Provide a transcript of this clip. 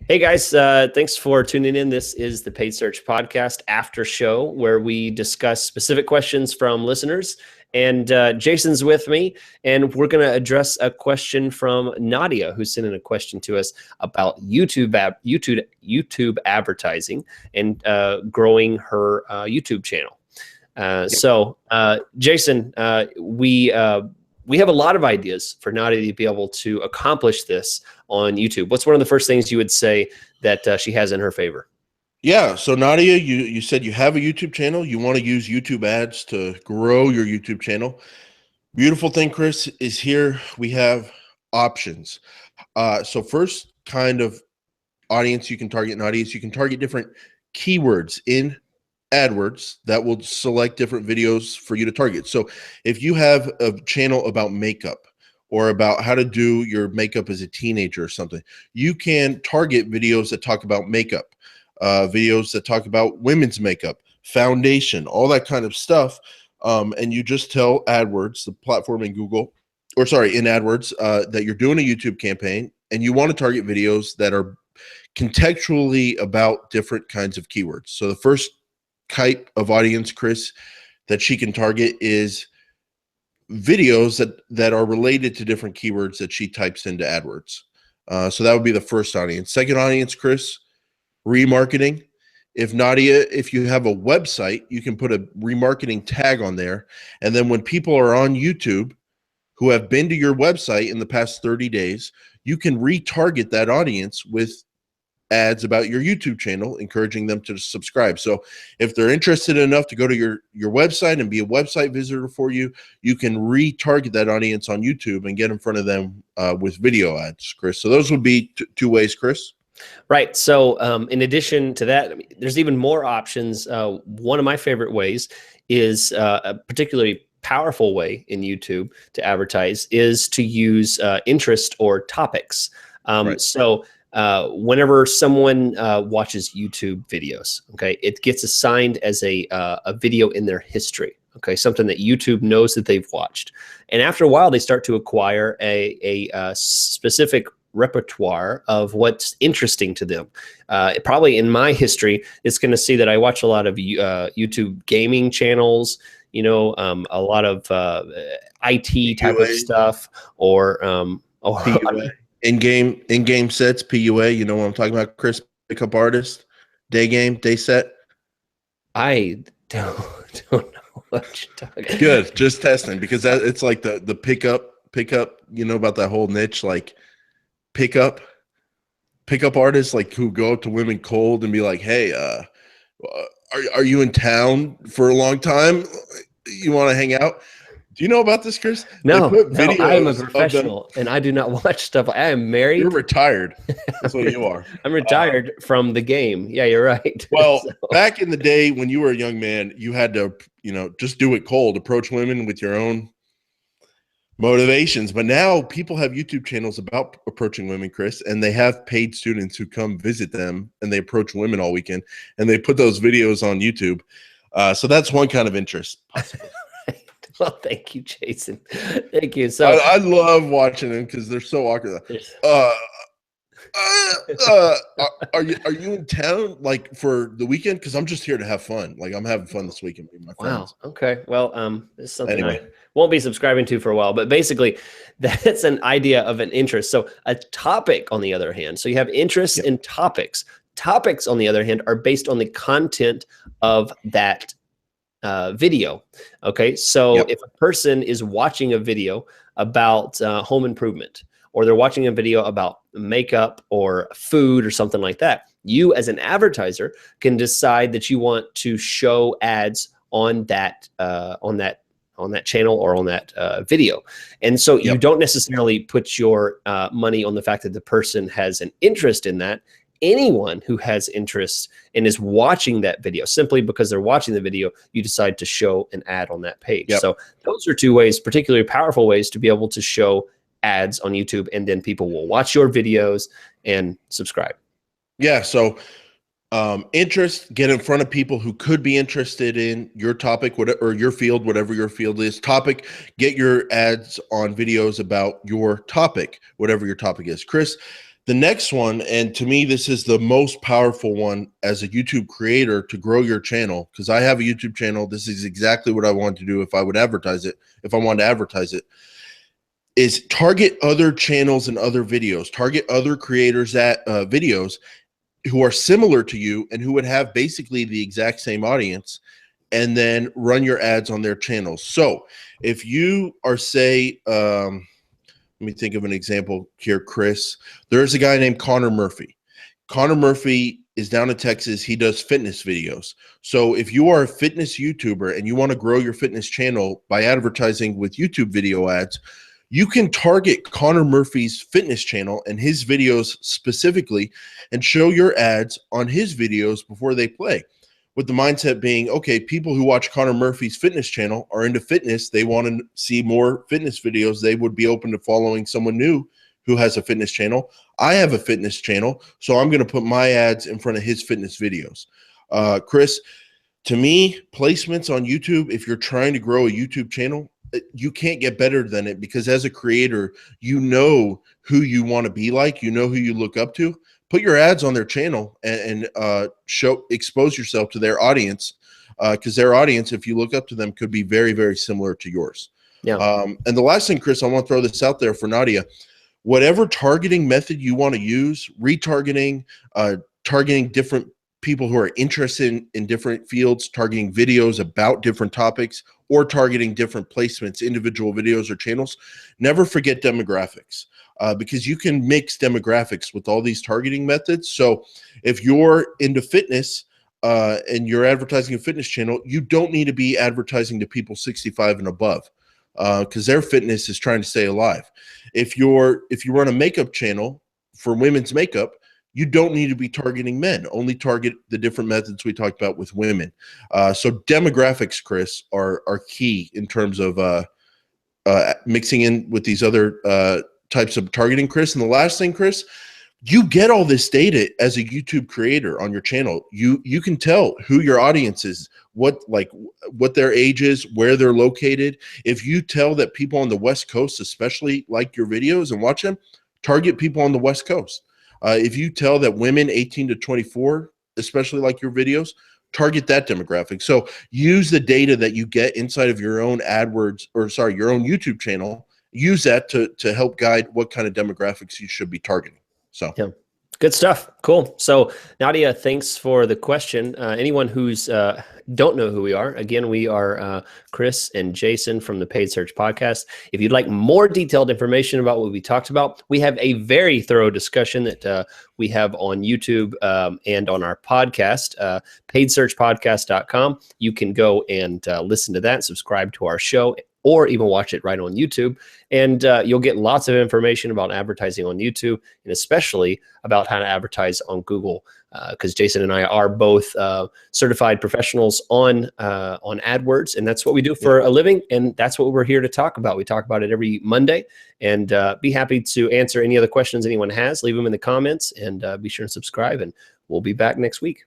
Hey guys, thanks for tuning in. This is the Paid Search Podcast after show where we discuss specific questions from listeners. And Jason's with me, and we're going to address a question from Nadia, who sent in a question to us about YouTube advertising and growing her YouTube channel. Jason, we have a lot of ideas for Nadia to be able to accomplish this on YouTube. What's one of the first things you would say that she has in her favor? Yeah. So Nadia, you said you have a YouTube channel. You want to use YouTube ads to grow your YouTube channel. Beautiful thing, Chris, is here we have options. So first kind of audience you can target, Nadia, is you can target different keywords in AdWords that will select different videos for you to target. So if you have a channel about makeup or about how to do your makeup as a teenager or something, you can target videos that talk about makeup, videos that talk about women's makeup, foundation, all that kind of stuff. And you just tell AdWords, the platform in Google, or sorry, in AdWords, that you're doing a YouTube campaign and you want to target videos that are contextually about different kinds of keywords. So the first type of audience, Chris, that she can target is videos that are related to different keywords that she types into AdWords. So that would be the first audience. Second audience, Chris, remarketing. If you have a website, you can put a remarketing tag on there. And then when people are on YouTube who have been to your website in the past 30 days, you can retarget that audience with ads about your YouTube channel, encouraging them to subscribe. So if they're interested enough to go to your website and be a website visitor for you, you can retarget that audience on YouTube and get in front of them with video ads, Chris. So those would be two ways, Chris. Right. So in addition to that, there's even more options. One of my favorite ways is a particularly powerful way in YouTube to advertise is to use interest or topics. Right. So whenever someone watches YouTube videos, okay, it gets assigned as a video in their history. Okay, something that YouTube knows that they've watched, and after a while, they start to acquire a specific repertoire of what's interesting to them. Probably in my history, it's going to see that I watch a lot of YouTube gaming channels, a lot of IT type of stuff, or in-game sets, PUA. You know what I'm talking about, Chris? Pickup artist, day game, day set. I don't know what you're talking about. Good, just testing, because it's like the pickup. You know about that whole niche, like pickup artists, like who go up to women cold and be like, "Hey, are you in town for a long time? You want to hang out?" Do you know about this, Chris? No, I am a professional and I do not watch stuff. I am married. You're retired. That's what you are. I'm retired from the game. Yeah, you're right. Well, back in the day when you were a young man, you had to, just do it cold, approach women with your own motivations. But now people have YouTube channels about approaching women, Chris, and they have paid students who come visit them and they approach women all weekend and they put those videos on YouTube. So that's one kind of interest, possibly. Well, thank you, Jason. Thank you. So I love watching them because they're so awkward. Are you in town like for the weekend? Because I'm just here to have fun. Like I'm having fun this weekend with my friends. Wow. Okay. Well, this is something I won't be subscribing to for a while, but basically that's an idea of an interest. So a topic, on the other hand, so you have interests in topics. Topics, on the other hand, are based on the content of that video. Okay. So if a person is watching a video about home improvement, or they're watching a video about makeup or food or something like that, you as an advertiser can decide that you want to show ads on that channel or on that video. And so you don't necessarily put your money on the fact that the person has an interest in that. Anyone who has interest and is watching that video, simply because they're watching the video, you decide to show an ad on that page. So those are two ways, particularly powerful ways, to be able to show ads on YouTube, and then people will watch your videos and subscribe. Yeah. So interest, get in front of people who could be interested in your topic, or your field, whatever your field is. Topic, get your ads on videos about your topic, whatever your topic is. Chris, The next one, and to me, this is the most powerful one as a YouTube creator to grow your channel, because I have a YouTube channel. This is exactly what I want to do if I would advertise it, if I wanted to advertise it, is target other channels and other videos, target other creators at videos who are similar to you and who would have basically the exact same audience, and then run your ads on their channels. So if you are, say, let me think of an example here, Chris. There's a guy named Connor Murphy. Connor Murphy is down in Texas. He does fitness videos. So if you are a fitness YouTuber and you want to grow your fitness channel by advertising with YouTube video ads, you can target Connor Murphy's fitness channel and his videos specifically and show your ads on his videos before they play, with the mindset being, okay, people who watch Connor Murphy's fitness channel are into fitness. They want to see more fitness videos. They would be open to following someone new who has a fitness channel. I have a fitness channel, so I'm going to put my ads in front of his fitness videos. Chris, to me, placements on YouTube, if you're trying to grow a YouTube channel, you can't get better than it, because as a creator, you know who you want to be like, you know who you look up to. Put your ads on their channel and expose yourself to their audience, because their audience, if you look up to them, could be very, very similar to yours. Yeah. And the last thing, Chris, I want to throw this out there for Nadia. Whatever targeting method you want to use, retargeting, targeting different people who are interested in different fields, targeting videos about different topics, or targeting different placements, individual videos or channels, never forget demographics. Because you can mix demographics with all these targeting methods. So if you're into fitness and you're advertising a fitness channel, you don't need to be advertising to people 65 and above, because their fitness is trying to stay alive. If you run a makeup channel for women's makeup, you don't need to be targeting men. Only target the different methods we talked about with women. So demographics, Chris, are key in terms of mixing in with these other types of targeting, Chris. And the last thing, Chris, you get all this data as a YouTube creator on your channel. You can tell who your audience is, what their age is, where they're located. If you tell that people on the West Coast especially like your videos and watch them, target people on the West Coast. If you tell that women 18 to 24 especially like your videos, target that demographic. So use the data that you get inside of your own AdWords, or sorry, your own YouTube channel. Use that to help guide what kind of demographics you should be targeting. So yeah, good stuff. Cool. So Nadia, thanks for the question. Anyone who's don't know who we are, again, we are Chris and Jason from the Paid Search Podcast. If you'd like more detailed information about what we talked about, we have a very thorough discussion that we have on YouTube and on our podcast, paidsearchpodcast.com. You can go and listen to that, subscribe to our show, or even watch it right on YouTube. And you'll get lots of information about advertising on YouTube, and especially about how to advertise on Google, because Jason and I are both certified professionals on AdWords, and that's what we do for a living, and that's what we're here to talk about. We talk about it every Monday, and be happy to answer any other questions anyone has. Leave them in the comments, and be sure to subscribe, and we'll be back next week.